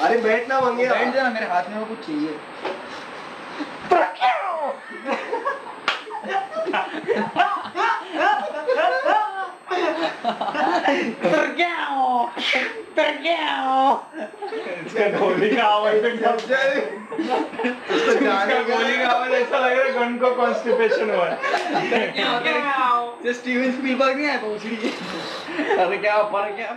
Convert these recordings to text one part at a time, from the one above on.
अरे बैठना मंगे बैठ जाना मेरे हाथ में वो कुछ चाहिए इसका गोली का आवाज ऐसा लग रहा है गन को कॉन्स्टिपेशन हुआ है स्टीवन स्पीलबर्ग नहीं आया पहुंच रही अरे क्या पर क्या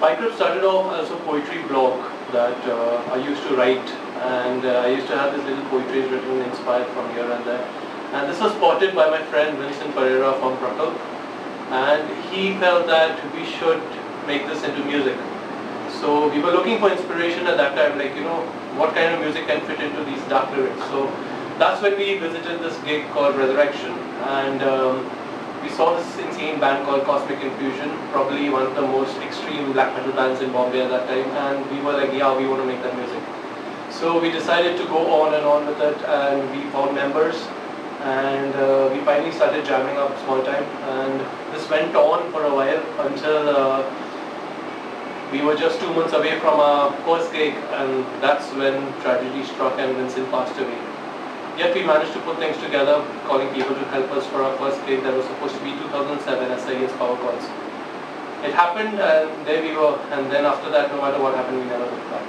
Spycraft started off as a poetry blog that I used to write, and I used to have these little poetries written inspired from here and there. And this was spotted by my friend Vincent Pereira from Prakal, and he felt that we should make this into music. So we were looking for inspiration at that time, like, you know, what kind of music can fit into these dark lyrics. So that's when we visited this gig called Resurrection, and we saw this insane band called Cosmic Infusion, probably one of the most extreme black metal bands in Bombay at that time, and we were like, yeah, we want to make that music. So we decided to go on and on with it, and we found members, and we finally started jamming up small time, and this went on for a while until we were just 2 months away from our first gig, and that's when tragedy struck and Vincent passed away. Yet we managed to put things together, calling people to help us for our first gig that was supposed to be 2007 SIS Power Chords. It happened, and there we were, and then after that, no matter what happened, we never looked back.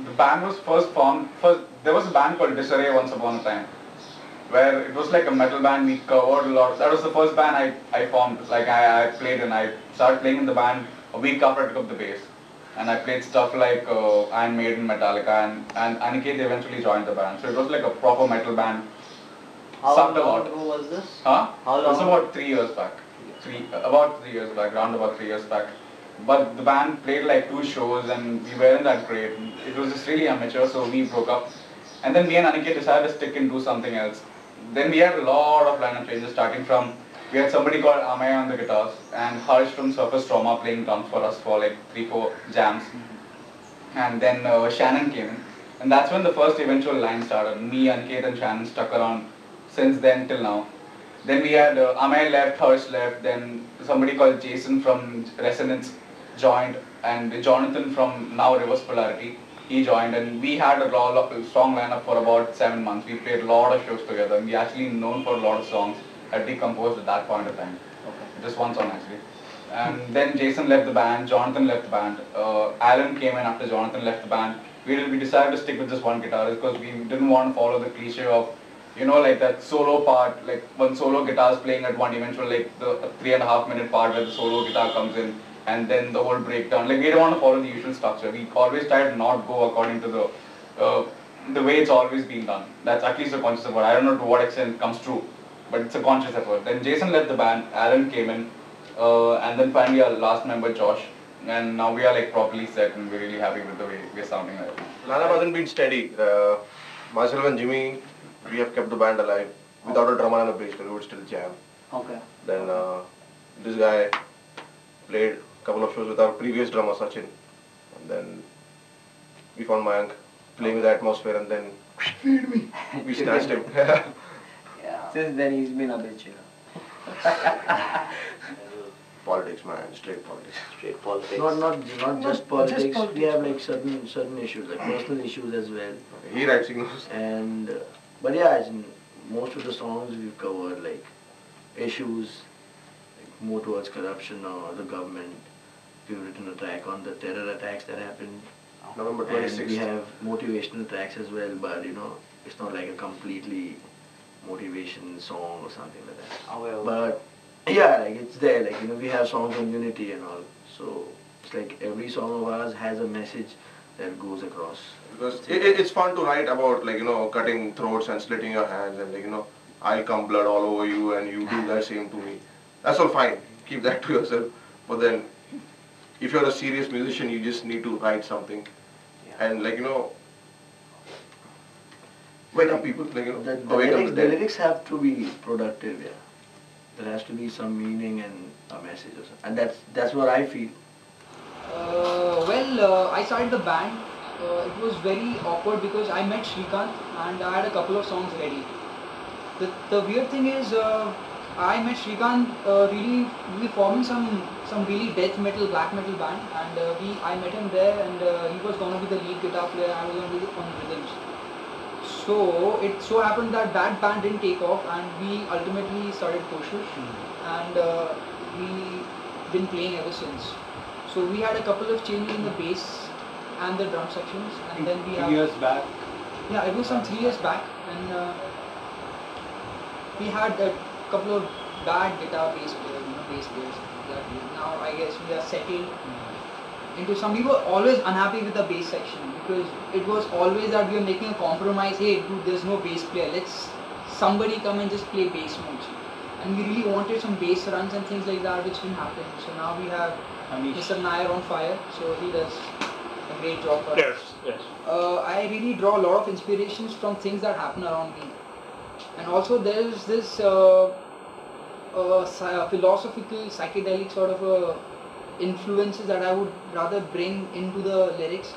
The band was first formed, there was a band called Disarray once upon a time, where it was like a metal band. We covered a lot. That was the first band I formed, like I played in. I started playing in the band a week after I took up the bass. And I played stuff like Iron Maiden, Metallica, and Aniket eventually joined the band. So it was like a proper metal band. How long ago was this? Huh? How long? It was about 3 years back. About 3 years back, around about 3 years back. But the band played like 2 shows and we weren't that great. It was just really amateur, so we broke up. And then me and Aniket decided to stick and do something else. Then we had a lot of lineup changes, starting from, we had somebody called Amaya on the guitars and Harsh from Surface Trauma playing drums for us for like 3-4 jams. And then Shannon came in. And that's when the first eventual line started. Me, Aniket and Shannon stuck around since then till now. Then we had Amaya left, Harsh left, then somebody called Jason from Resonance joined, and Jonathan from now Reverse Polarity, he joined, and we had a strong lineup for about 7 months. We played a lot of shows together, and we actually known for a lot of songs that we composed at that point of time. Okay. Just one song actually. And then Jason left the band, Jonathan left the band, Alan came in after Jonathan left the band. We decided to stick with just one guitarist because we didn't want to follow the cliche of, you know, like that solo part, like one solo guitar is playing at one eventual, like the 3.5 minute part where the solo guitar comes in and then the whole breakdown. Like we don't want to follow the usual structure. We always try to not go according to the way it's always been done. That's at least a conscious effort. I don't know to what extent it comes true, but it's a conscious effort. Then Jason left the band, Alan came in, and then finally our last member Josh. And now we are like properly set and we're really happy with the way we're sounding right now. Lineup hasn't been steady. Myself and Jimmy, we have kept the band alive. Without a drummer and a bass player, we would still jam. Okay. Then this guy played a couple of shows with our previous drummer Sachin. And then we found Mayank playing with the atmosphere, and then we snatched him. Yeah. Since then he's been a bitch, you know. Politics, man, straight politics. Straight politics. Not just politics. We have like certain issues, like personal issues as well. He writes signals. And but yeah, as in most of the songs we've covered like issues like more towards corruption or the government. We've written a track on the terror attacks that happened. November 26th. And we have motivational tracks as well, but you know, it's not like a completely motivation song or something like that. Oh, well. But yeah, like it's there, like, you know, we have songs on unity and all. So it's like every song of ours has a message that goes across. Because it's fun to write about, like, you know, cutting throats and slitting your hands and, like, you know, I'll come blood all over you and you do that same to me. That's all fine. Keep that to yourself. But then, if you're a serious musician, you just need to write something. And, like, you know, wake up people, like, you know, the lyrics have to be productive, yeah. There has to be some meaning and a message or something. And that's what I feel. I started the band. It was very awkward because I met Shrikant and I had a couple of songs ready. The weird thing is, I met Shrikant we were forming some really death metal, black metal band, and I met him there, and he was gonna be the lead guitar player. I was gonna be on rhythms. So it so happened that band didn't take off, and we ultimately started Coshish, and we been playing ever since. So we had a couple of changes in the bass and the drum sections, and then we 3 years back. yeah, it was some 3 years back, and we had a couple of bad guitar bass players, bass players. Now I guess we are settled into some. We were always unhappy with the bass section because it was always that we were making a compromise. Hey, dude, there's no bass player. Let's somebody come and just play bass notes. And we really wanted some bass runs and things like that, which didn't happen. So now we have Mr. Nair on fire. So he does a great job for us. Yes. I really draw a lot of inspirations from things that happen around me. And also there's this philosophical, psychedelic sort of influences that I would rather bring into the lyrics,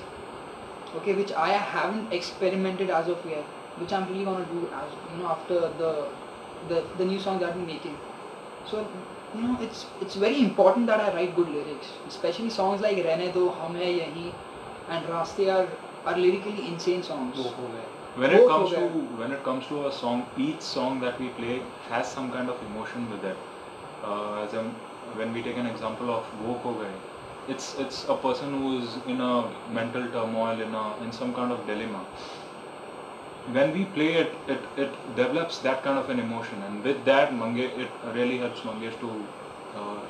okay, which I haven't experimented as of yet, which I'm really gonna do as after the new song that I'm making. So it's very important that I write good lyrics, especially songs like Rehne Do, Hum Hai Yahi, and Raaste are lyrically insane songs. When it comes to a song, each song that we play has some kind of emotion with it. When we take an example of Wo Kho Gaye, it's a person who is in a mental turmoil, in some kind of dilemma. When we play it, it develops that kind of an emotion, and with that, it really helps Mangesh to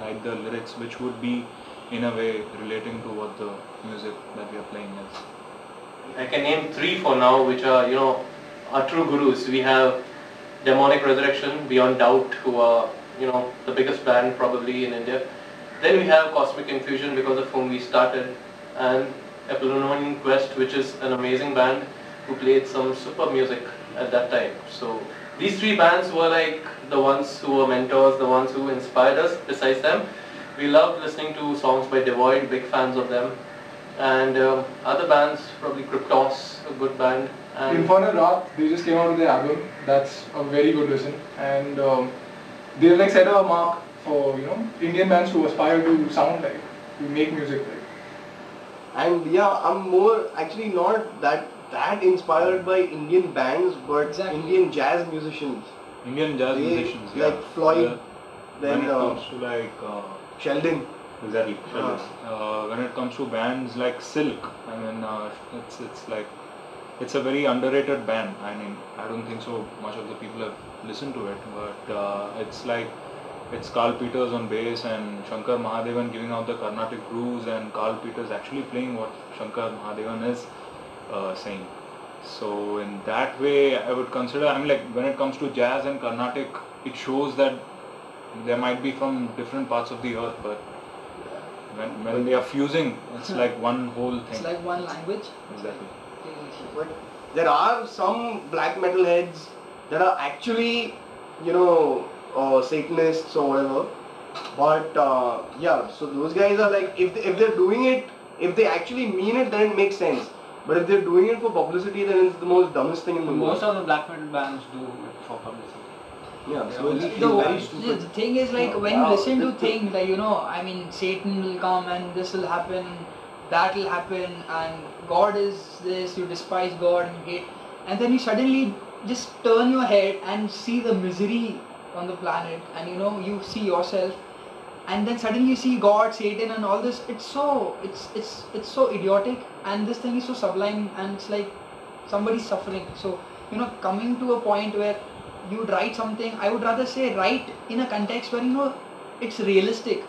write the lyrics, which would be in a way relating to what the music that we are playing is. I can name 3 for now, which are our true gurus. We have Demonic Resurrection, Beyond Doubt, who are the biggest band probably in India. Then we have Cosmic Infusion, because of whom we started, and Apollonian Quest, which is an amazing band who played some super music at that time. So these 3 bands were like the ones who were mentors, the ones who inspired us. Besides them, we loved listening to songs by Devoid, big fans of them. And other bands, probably Cryptos, a good band. And Infernal Wrath, they just came out with their album. That's a very good listen. And they've like set a mark for Indian bands to aspire to sound like, to make music like. And yeah, I'm more actually not that inspired by Indian bands, but Indian jazz musicians. Indian jazz musicians, yeah. Like Floyd, then when it comes to like Sheldon. Exactly. When it comes to bands like Silk, I mean, it's a very underrated band. I mean, I don't think so much of the people have listened to it, but it's Carl Peters on bass and Shankar Mahadevan giving out the Carnatic grooves, and Carl Peters actually playing what Shankar Mahadevan is saying. So in that way, I would consider, when it comes to jazz and Carnatic, it shows that they might be from different parts of the earth, but when they are fusing, it's like one whole thing. It's like one language. Exactly. But there are some black metal heads that are actually, Satanists or whatever. But yeah, so those guys are like, if they're doing it, if they actually mean it, then it makes sense. But if they're doing it for publicity, then it's the most dumbest thing in the world. Most of the black metal bands do it for publicity. Yeah, so it's very stupid. The thing is, like, when you listen to things like, Satan will come and this will happen, that will happen, and God is this, you despise God and hate, and then you suddenly just turn your head and see the misery on the planet, and you see yourself, and then suddenly you see God, Satan, and all this. It's so idiotic, and this thing is so sublime, and it's like somebody's suffering. So coming to a point where you'd write something, I would rather say write in a context where it's realistic.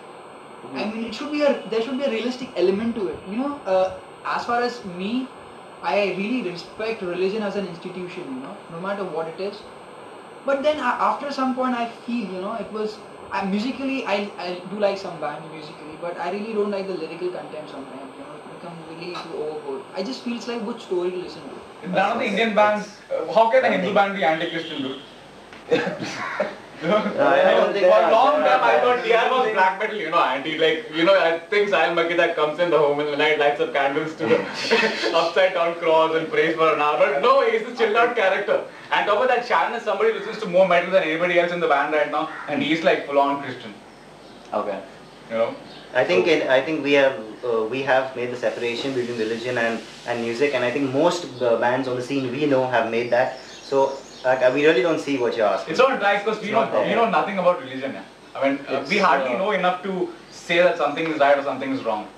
I mean, there should be a realistic element to it. As far as me, I really respect religion as an institution. No matter what it is. But then after some point, I feel it was musically I do like some band musically, but I really don't like the lyrical content sometimes. It becomes really too overboard. I just feels like which story to listen to. None of the Indian bands. How can a Hindu band be anti-Christian, dude? I don't think For a long time I thought DR was black metal, anti, I think Sahil Makita comes in the home in the night, lights up candles to the upside down cross and prays for an hour. But no, he's a chilled out character. And top of that, Sharon is somebody who listens to more metal than anybody else in the band right now, and he's like full on Christian. Okay. I think we have made the separation between religion and music, and I think most bands on the scene we know have made that. So we really don't see what you're asking. It's all right because we know nothing about religion. Yeah. I mean, we hardly know enough to say that something is right or something is wrong.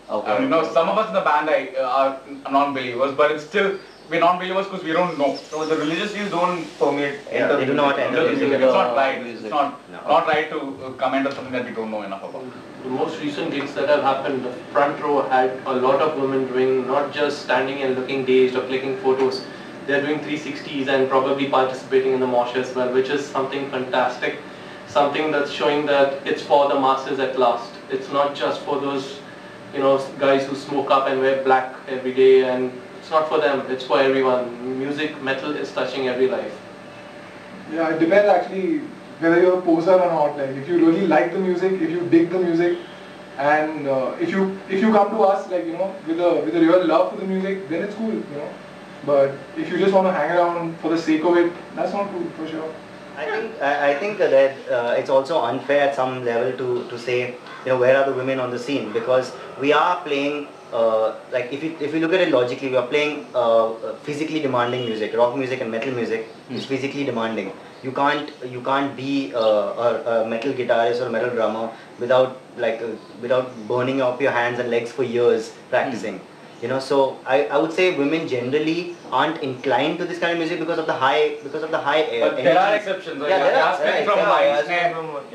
Okay. I mean, some of us in the band are non-believers, but it's still we're non-believers because we don't know. So the religious views don't permit. They do not enter music. It's not right. It's not right to comment on something that we don't know enough about. The most recent gigs that have happened, the front row had a lot of women doing, not just standing and looking dazed or clicking photos. They're doing 360s and probably participating in the mosh as well, which is something fantastic. Something that's showing that it's for the masses at last. It's not just for those, guys who smoke up and wear black every day, and it's not for them, it's for everyone. Music, metal is touching every life. Yeah, it depends actually whether you're a poser or not. Like if you really like the music, if you dig the music, and if you come to us with a real love for the music, then it's cool, But if you just want to hang around for the sake of it, that's not cool for sure. I think that it's also unfair at some level to say where are the women on the scene, because we are playing if you look at it logically, we are playing physically demanding music. Rock music and metal music is physically demanding. You can't be a metal guitarist or a metal drummer without burning up your hands and legs for years practicing. So I would say women generally aren't inclined to this kind of music because of the high But there are exceptions. Like from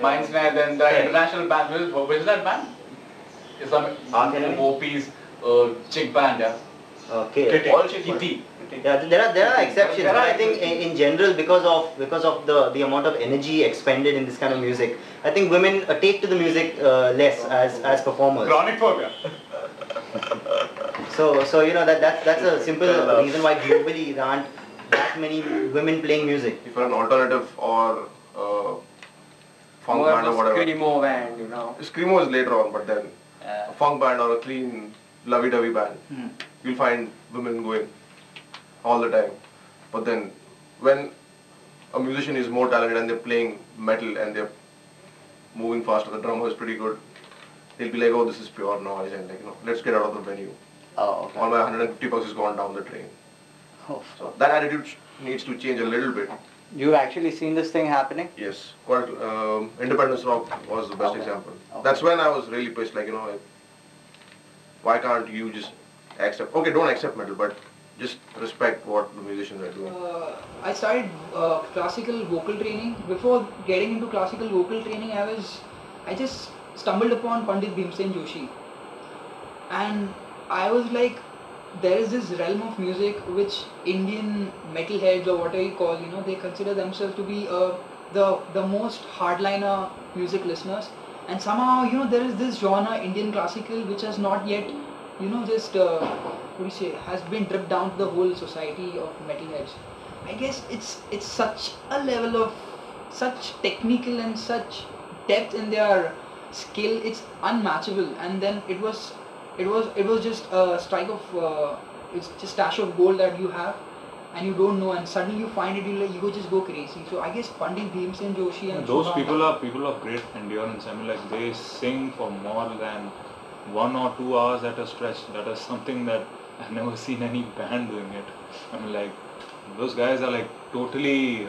Mindsnare, then the international band. Which is that band? It's some OP's chick band, yeah. Okay. All chick band. Yeah, there are exceptions, but I think in general, because of the amount of energy expended in this kind of music, I think women take to the music less as performers. Chronic phobia. So that's a simple reason why globally there aren't that many women playing music. If you're an alternative or funk band or whatever. Screamo band, Screamo is later on, but then a funk band or a clean lovey-dovey band, you'll find women going all the time. But then when a musician is more talented and they're playing metal and they're moving faster, the drummer is pretty good, they'll be like, oh, this is pure noise, and let's get out of the venue. Oh, okay. All my 150 bucks is gone down the drain. Oh. So that attitude needs to change a little bit. You've actually seen this thing happening? Yes. Quite, Independence Rock was the best example. Okay. That's when I was really pissed, why can't you just accept, okay, don't accept metal, but just respect what the musicians are doing. I started classical vocal training. Before getting into classical vocal training, I just stumbled upon Pandit Bhimsen Joshi, and I was like, there is this realm of music which Indian metalheads or whatever you call, they consider themselves to be the most hardliner music listeners, and somehow there is this genre Indian classical which has not yet has been dripped down to the whole society of metalheads. I guess it's such a level of such technical and such depth in their skill, it's unmatchable. And then it was just a strike of it's just stash of gold that you have and you don't know, and suddenly you find it, you go just go crazy. So I guess Pandit Bhimsen Joshi and those people are people of great endurance. I mean, they sing for more than 1 or 2 hours at a stretch. That is something that I've never seen any band doing it. I mean, those guys are totally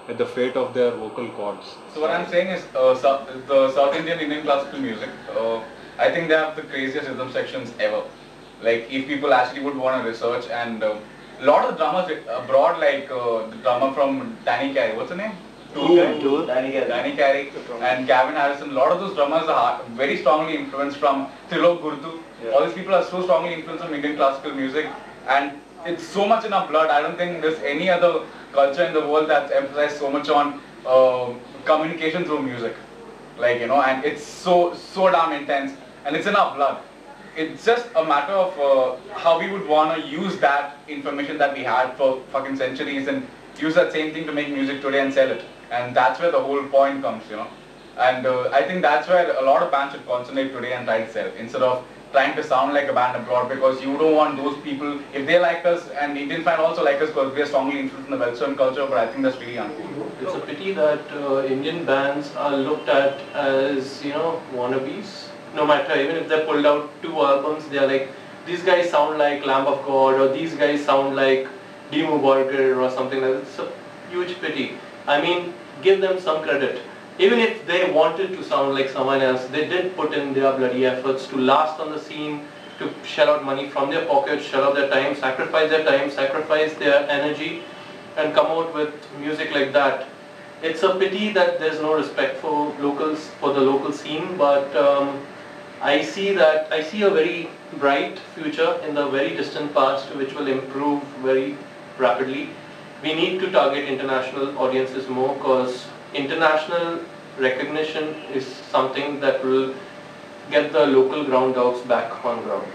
at the fate of their vocal cords. So what I'm saying is, the South Indian classical music, I think they have the craziest rhythm sections ever. If people actually would want to research, and a lot of the drummers abroad, the drummer from Danny Carey, what's the name? Danny Carey and Gavin Harrison, a lot of those drummers are very strongly influenced from Trilok Gurtu. Yeah. All these people are so strongly influenced from Indian classical music, and it's so much in our blood. I don't think there's any other culture in the world that's emphasized so much on communication through music. And it's so damn intense, and it's in our blood. It's just a matter of how we would want to use that information that we had for fucking centuries and use that same thing to make music today and sell it. And that's where the whole point comes, you know. And I think that's where a lot of bands should concentrate today and try to sell, instead of trying to sound like a band abroad, because you don't want those people, if they like us, and Indian fans also like us because we are strongly influenced in the Western culture, but I think that's really uncool. It's a pity that Indian bands are looked at as, you know, wannabes. No matter, even if they pulled out 2 albums, they are like, these guys sound like Lamb of God, or these guys sound like Dimmu Borgir or something like that. It's a huge pity. I mean, give them some credit. Even if they wanted to sound like someone else, they did put in their bloody efforts to last on the scene, to shell out money from their pockets, shell out their time, sacrifice their energy, and come out with music like that. It's a pity that there's no respect for locals, for the local scene, but I see a very bright future in the very distant past, which will improve very rapidly. We need to target international audiences more, because international recognition is something that will get the local ground dogs back on ground.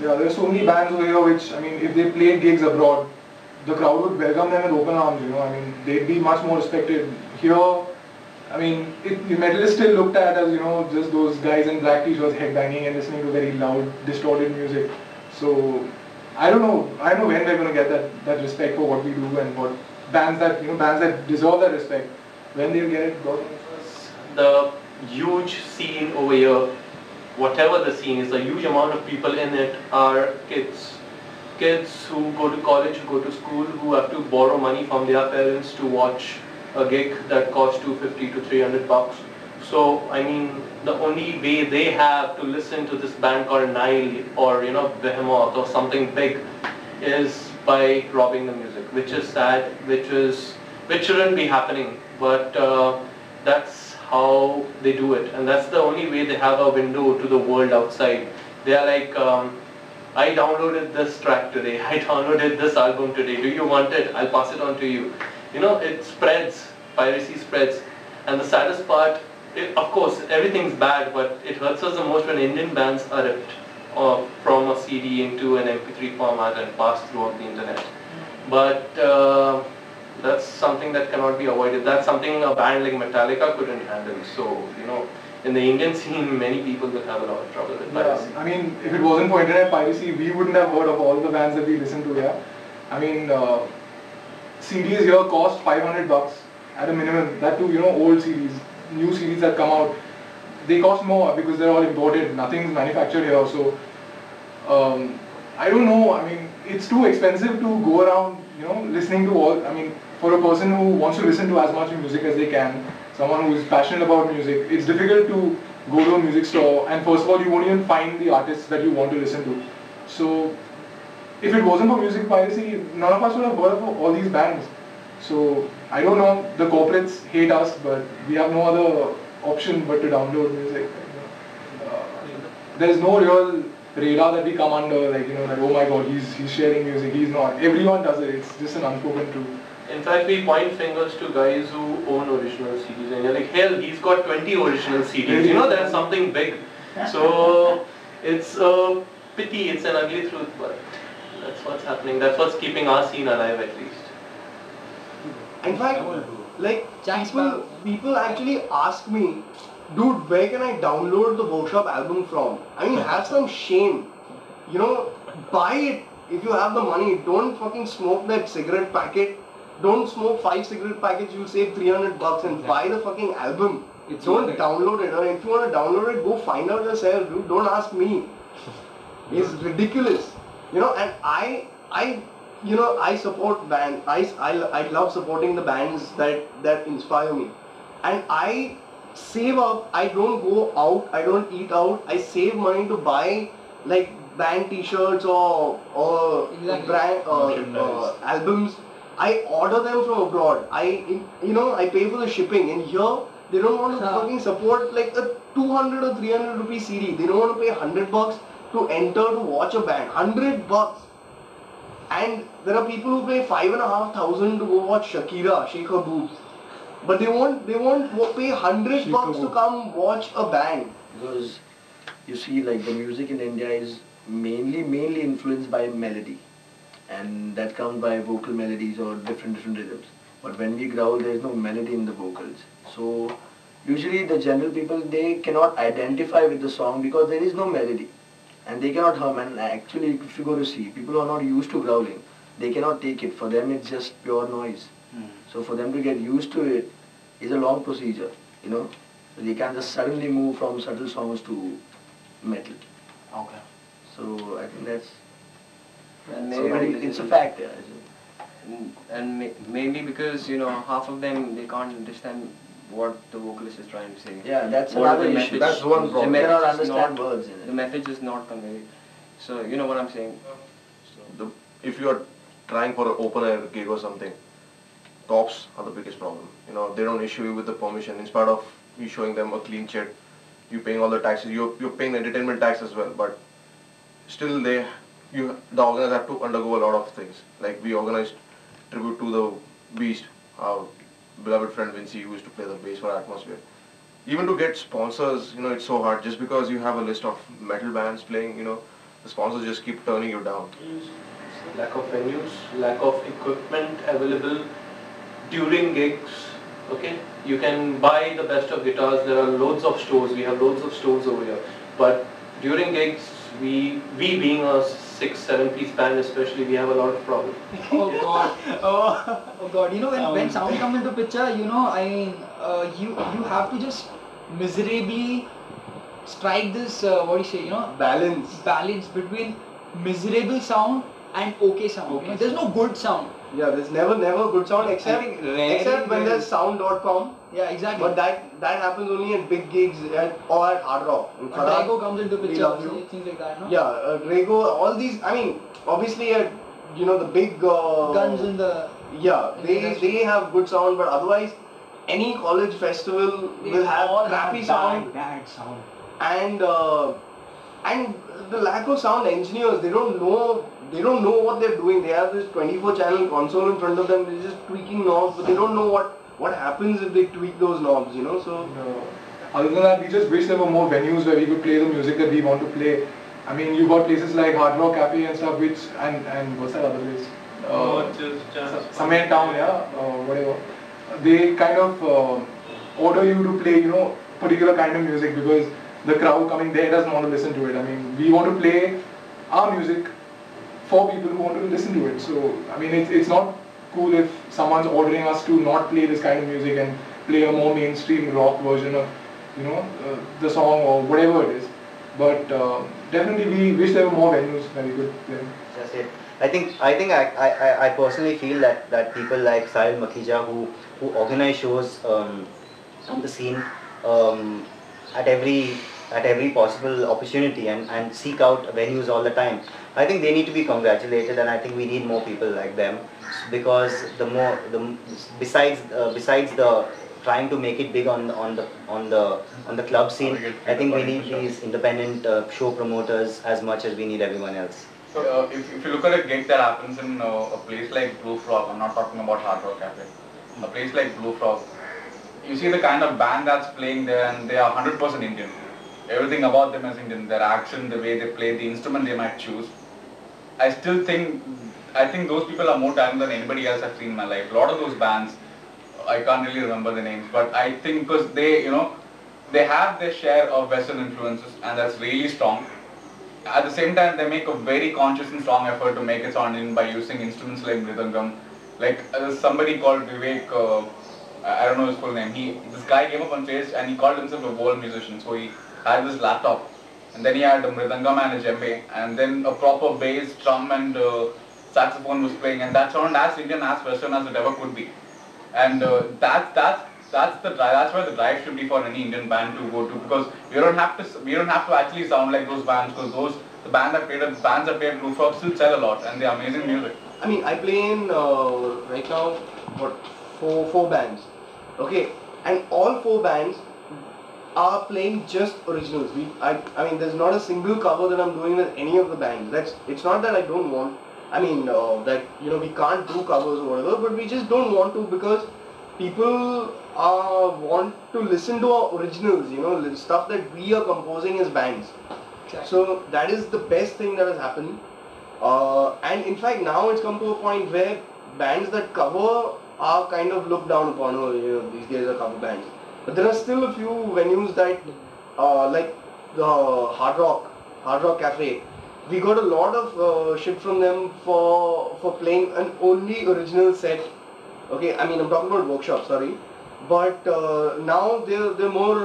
Yeah, there are so many bands over here which, I mean, if they played gigs abroad, the crowd would welcome them with open arms, you know. I mean, they'd be much more respected. Here, I mean, the metal is still looked at as, you know, just those guys in black t-shirts headbanging and listening to very loud, distorted music. So, I don't know when we're going to get that respect for what we do, and what bands that deserve that respect, when they'll get it, God knows. The huge scene over here, whatever the scene is, a huge amount of people in it are kids. Kids who go to college, who go to school, who have to borrow money from their parents to watch a gig that costs $250 to $300. So, I mean, the only way they have to listen to this band called Nile, or, you know, Behemoth or something big, is by robbing the music, which is sad, which shouldn't be happening, but that's how they do it, and that's the only way they have a window to the world outside. They are like, I downloaded this track today, I downloaded this album today, do you want it? I'll pass it on to you. You know, it spreads, piracy spreads, and the saddest part, of course, everything's bad, but it hurts us the most when Indian bands are ripped from a CD into an MP3 format and passed throughout the internet. But that's something that cannot be avoided. That's something a band like Metallica couldn't handle. So, you know, in the Indian scene, many people will have a lot of trouble with piracy. Yeah, I mean, if it wasn't for internet piracy, we wouldn't have heard of all the bands that we listen to, yeah. I mean, CDs here cost $500 at a minimum. That too, you know, old CDs, new CDs that come out, they cost more because they're all imported. Nothing's manufactured here. So, I don't know. I mean, it's too expensive to go around, you know, listening to all. I mean, for a person who wants to listen to as much music as they can, someone who is passionate about music, it's difficult to go to a music store, and first of all, you won't even find the artists that you want to listen to. So, if it wasn't for music piracy, none of us would have heard of all these bands. So, I don't know, the corporates hate us, but we have no other option but to download music. There's no real radar that we come under, like, you know, like, oh my god, he's sharing music, he's not. Everyone does it, it's just an unspoken truth. In fact, we point fingers to guys who own original CDs, and you're like, hell, he's got 20 original CDs, you know, that's something big. So, it's a pity, it's an ugly truth, but that's what's happening, that's what's keeping our scene alive at least. In fact, like, people actually ask me, dude, where can I download the Workshop album from? I mean, have some shame. You know, buy it if you have the money. Don't fucking smoke that cigarette packet. Don't smoke 5 cigarette packets, you'll save $300 and buy the fucking album. Don't download it. Or if you want to download it, go find out yourself, dude. Don't ask me. It's ridiculous. You know, and I support bands. I love supporting the bands that inspire me. And I save up. I don't go out. I don't eat out. I save money to buy like band t-shirts or brand albums. I order them from abroad. I pay for the shipping. And here they don't want to fucking support like a 200 or 300 rupee CD. They don't want to pay $100 to enter to watch a band. $100. And there are people who pay $5,500 to go watch Shakira shake her boobs, but they won't pay $100 to come watch a band. Because you see, like, the music in India is mainly influenced by melody, and that comes by vocal melodies or different rhythms. But when we growl, there is no melody in the vocals. So usually the general people, they cannot identify with the song because there is no melody. And they cannot hum. And actually, if you go to see, people who are not used to growling, they cannot take it. For them, it's just pure noise. So for them to get used to it is a long procedure, you know. So they can't just suddenly move from subtle songs to metal. Okay. So I think that's And so maybe it's a fact, yeah. Mainly because half of them they can't understand what the vocalist is trying to say. Yeah, that's What another the issue. message- That's one the problem. They message cannot is understand not- words in it. The message is not conveyed. So you know what I'm saying. If you are trying for an open air gig or something, tops are the biggest problem. They don't issue you with the permission. In spite of you showing them a clean check, you paying all the taxes. You're paying the entertainment tax as well, but still the organizers have to undergo a lot of things. Like we organized tribute to the Beast, our beloved friend Vinci, who used to play the bass for Atmosphere. Even to get sponsors, it's so hard. Just because you have a list of metal bands playing, the sponsors just keep turning you down. Lack of venues, lack of equipment available during gigs. Okay, you can buy the best of guitars. There are loads of stores. We have loads of stores over here. But during gigs, we being a 6-7 piece band especially, we have a lot of problems. Oh god. Oh god. When sound comes into picture, you have to just miserably strike this balance between miserable sound and okay sound. There's no good sound. Yeah, there's never good sound except when there's sound.com. Yeah, exactly. But that happens only at big gigs or at Hard Rock. Drago comes into we picture, love you. things like that, no? Yeah, Drago, all these, obviously the big guns in the... Yeah, they have good sound, but otherwise any college festival will have crappy sound. Bad sound. And the lack of sound engineers, they don't know what they're doing. They have this 24 channel console in front of them, they're just tweaking knobs, but they don't know what happens if they tweak those knobs, so... Other than that, we just wish there were more venues where we could play the music that we want to play. I mean, you've got places like Hard Rock Cafe and stuff, and what's that other place? Somewhere in town, whatever. They kind of order you to play, particular kind of music because the crowd coming there doesn't want to listen to it. I mean, we want to play our music for people who want to listen to it. So, I mean, it's not cool if someone's ordering us to not play this kind of music and play a more mainstream rock version of, the song or whatever it is. But definitely we wish there were more venues where we could play. Just it. I personally feel that people like Sahil Makhija who organize shows on the scene at every possible opportunity and seek out venues all the time. I think they need to be congratulated, and I think we need more people like them because besides the trying to make it big on the club scene, I think we need these independent show promoters as much as we need everyone else. So if you look at a gig that happens in a place like Blue Frog, I'm not talking about Hard Rock Cafe, a place like Blue Frog, you see the kind of band that's playing there and they are 100% Indian. Everything about them is Indian, their action, the way they play, the instrument they might choose. I think those people are more talented than anybody else I've seen in my life. A lot of those bands, I can't really remember the names, but I think because they have their share of Western influences and that's really strong. At the same time, they make a very conscious and strong effort to make it sound Indian by using instruments like mridangam. Like somebody called Vivek, I don't know his full name. This guy came up on stage and he called himself a world musician. So he had this laptop, and then he had a mridangam and a djembe, and then a proper bass, drum, and saxophone was playing, and that sounded as Indian, as Western as it ever could be. And that's where the drive should be for any Indian band to go to, because we don't have to actually sound like those bands, because the bands that play at Blue Frog still sell a lot and they're amazing music. I mean, I play in right now four bands, okay, and all 4 bands are playing just originals. I mean, there's not a single cover that I'm doing with any of the bands. It's not that I don't want. I mean, that we can't do covers or whatever, but we just don't want to because people want to listen to our originals, stuff that we are composing as bands. Exactly. So that is the best thing that has happened. And in fact, now it's come to a point where bands that cover are kind of looked down upon. Oh, you know, these guys are cover bands. But there are still a few venues that, like the Hard Rock Cafe. We got a lot of shit from them for playing an only original set. Okay, I mean I'm talking about workshop, sorry. But now they're more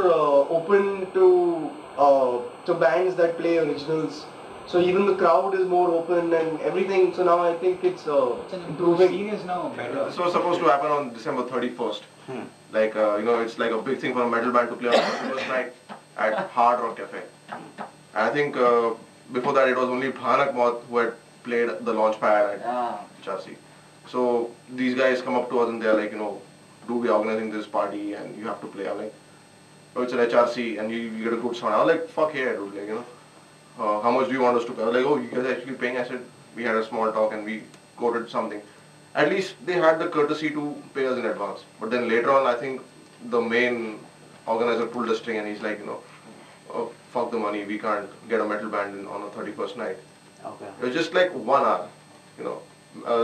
open to bands that play originals. So even the crowd is more open and everything. So now I think it's improving. Scene is now better. This was supposed to happen on December 31st. Like, you know, it's like a big thing for a metal band to play on the first night at Hard Rock Cafe. And I think before that it was only Bhanak Moth who had played the launch pad at HRC. So these guys come up to us and they're like, you know, do we organizing this party and you have to play. I'm like, oh, it's an HRC and you get a good sound. I was like, fuck yeah, dude, like, you know. How much do you want us to pay? I was like, oh, you guys are actually paying? I said, we had a small talk and we quoted something. At least they had the courtesy to pay us in advance. But then later on, I think the main organizer pulled the string and he's like, you know, oh, fuck the money, we can't get a metal band on a 31st night. Okay. It was just like 1 hour, you know.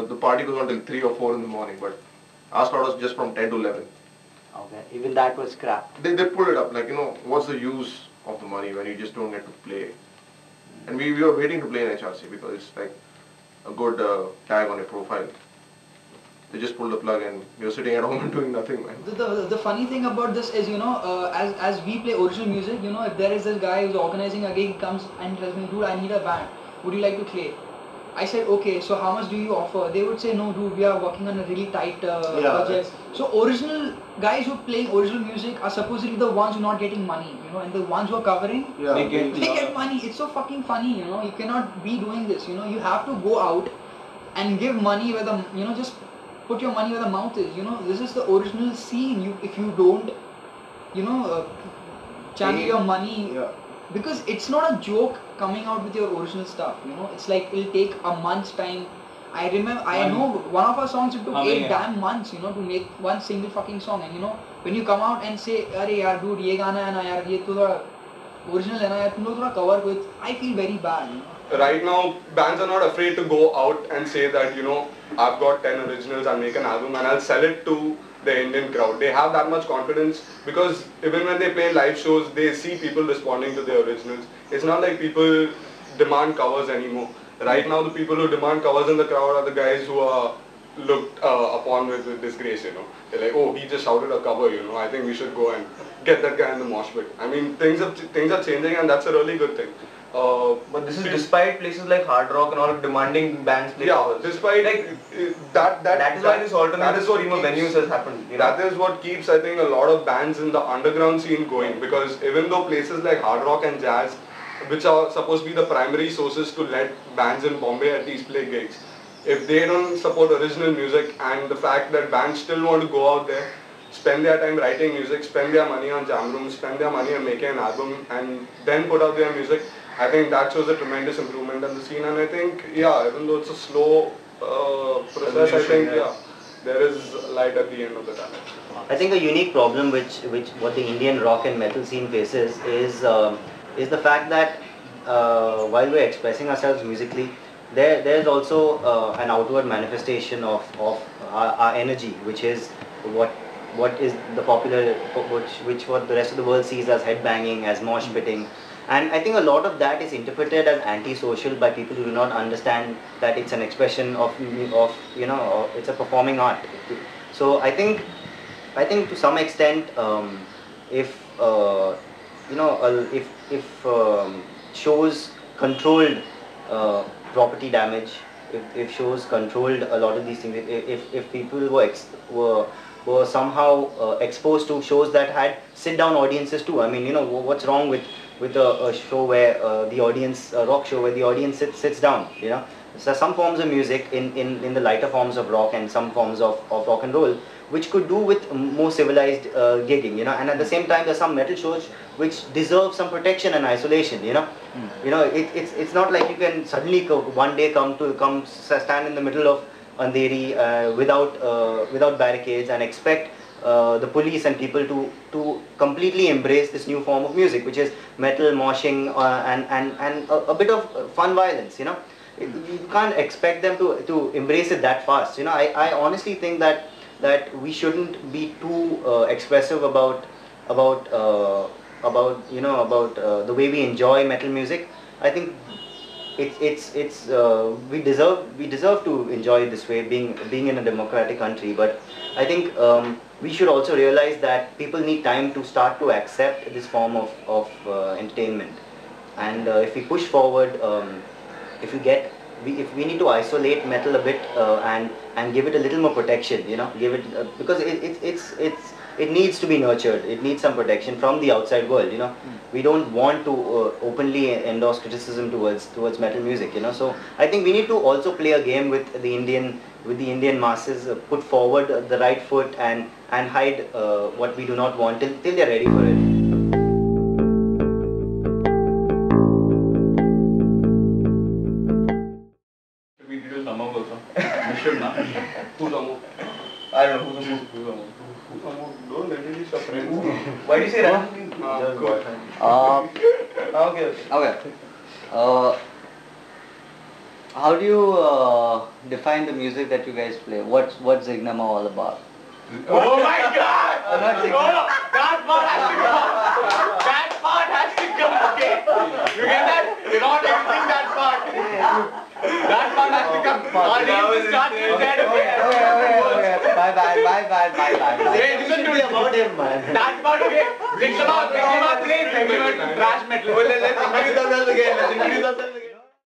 The party goes on till 3 or 4 in the morning, but our slot was just from 10 to 11. Okay. Even that was scrapped. They pulled it up, like, you know, what's the use of the money when you just don't get to play? And we were waiting to play in HRC because it's like a good tag on your profile. They just pulled the plug and we were sitting at home and doing nothing, man. The funny thing about this is, you know, as we play original music, you know, if there is this guy who's organizing a gig, comes and tells me, dude, I need a band, would you like to play? I said, okay, so how much do you offer? They would say, no, dude, we are working on a really tight budget. So original guys who are playing original music are supposedly the ones who are not getting money, you know, and the ones who are covering, they get money. It's so fucking funny, you know, you cannot be doing this, you know, you have to go out and give money where the, you know, just put your money where the mouth is, you know, this is the original scene. If you don't, you know, channel your money, because it's not a joke coming out with your original stuff, you know, it's like it'll take a month's time. I know one of our songs, it took 8 damn months, you know, to make one single fucking song. And you know, when you come out and say, "Arey yaar, dude, ye gaana hai na yaar, ye to thoda original hai na yaar, tum log thoda cover with," I feel very bad, you know. Right now, bands are not afraid to go out and say that, you know, I've got 10 originals, I'll make an album and I'll sell it to the Indian crowd. They have that much confidence because even when they play live shows, they see people responding to their originals. It's not like people demand covers anymore. Right now, the people who demand covers in the crowd are the guys who are looked upon with disgrace, you know. They're like, oh, he just shouted a cover, you know, I think we should go and get that guy in the mosh pit. I mean, things are changing and that's a really good thing. But this is despite places like Hard Rock and all demanding bands play covers. Despite like that is why this alternative stream of venues has happened. You know? That is what keeps, I think, a lot of bands in the underground scene going, because even though places like Hard Rock and Jazz, which are supposed to be the primary sources to let bands in Bombay at least play gigs, if they don't support original music and the fact that bands still want to go out there, spend their time writing music, spend their money on jam rooms, spend their money on making an album and then put out their music, I think that shows a tremendous improvement in the scene. And I think, yeah, even though it's a slow process, I think, there is light at the end of the tunnel. I think a unique problem which what the Indian rock and metal scene faces is the fact that while we're expressing ourselves musically, there's also an outward manifestation of our energy, which is what is the popular, which what the rest of the world sees as headbanging, as mosh pitting. And I think a lot of that is interpreted as anti-social by people who do not understand that it's an expression of you know, it's a performing art. So I think to some extent, if you know, if shows controlled property damage, if shows controlled a lot of these things, if people were somehow exposed to shows that had sit-down audiences too. I mean, you know, what's wrong with a show where the audience, a rock show where the audience sits down, you know. So some forms of music in the lighter forms of rock and some forms of rock and roll, which could do with more civilized gigging, you know. And at the same time, there's some metal shows which deserve some protection and isolation, you know. You know, it's not like you can suddenly one day come stand in the middle of Andheri without barricades and expect the police and people to completely embrace this new form of music, which is metal, moshing, and a bit of fun violence, you know. You can't expect them to embrace it that fast, you know. I honestly think that that we shouldn't be too expressive about the way we enjoy metal music. I think we deserve to enjoy this way, being in a democratic country. But I think we should also realize that people need time to start to accept this form of entertainment. And if we push forward, if we need to isolate metal a bit and give it a little more protection, give it because it needs to be nurtured. It needs some protection from the outside world. We don't want to openly endorse criticism towards metal music. So I think we need to also play a game with the Indian masses, put forward the right foot and hide what we do not want till they're ready for it. We introduce Amog also. We should not. Who's Amog? I don't know who's Amog. Don't introduce your friends. Why do you say that? Okay. How do you define the music that you guys play? What's Zygnema all about? Oh my God! Not Zygnema. No, that part has to come. That part has to come. Okay. You get that? You're not editing that part. That part has to come. Audience start with that. Okay. Bye. Hey, listen to me about him, man. That part, okay? Zygnema plays trash metal. Let's introduce ourselves again.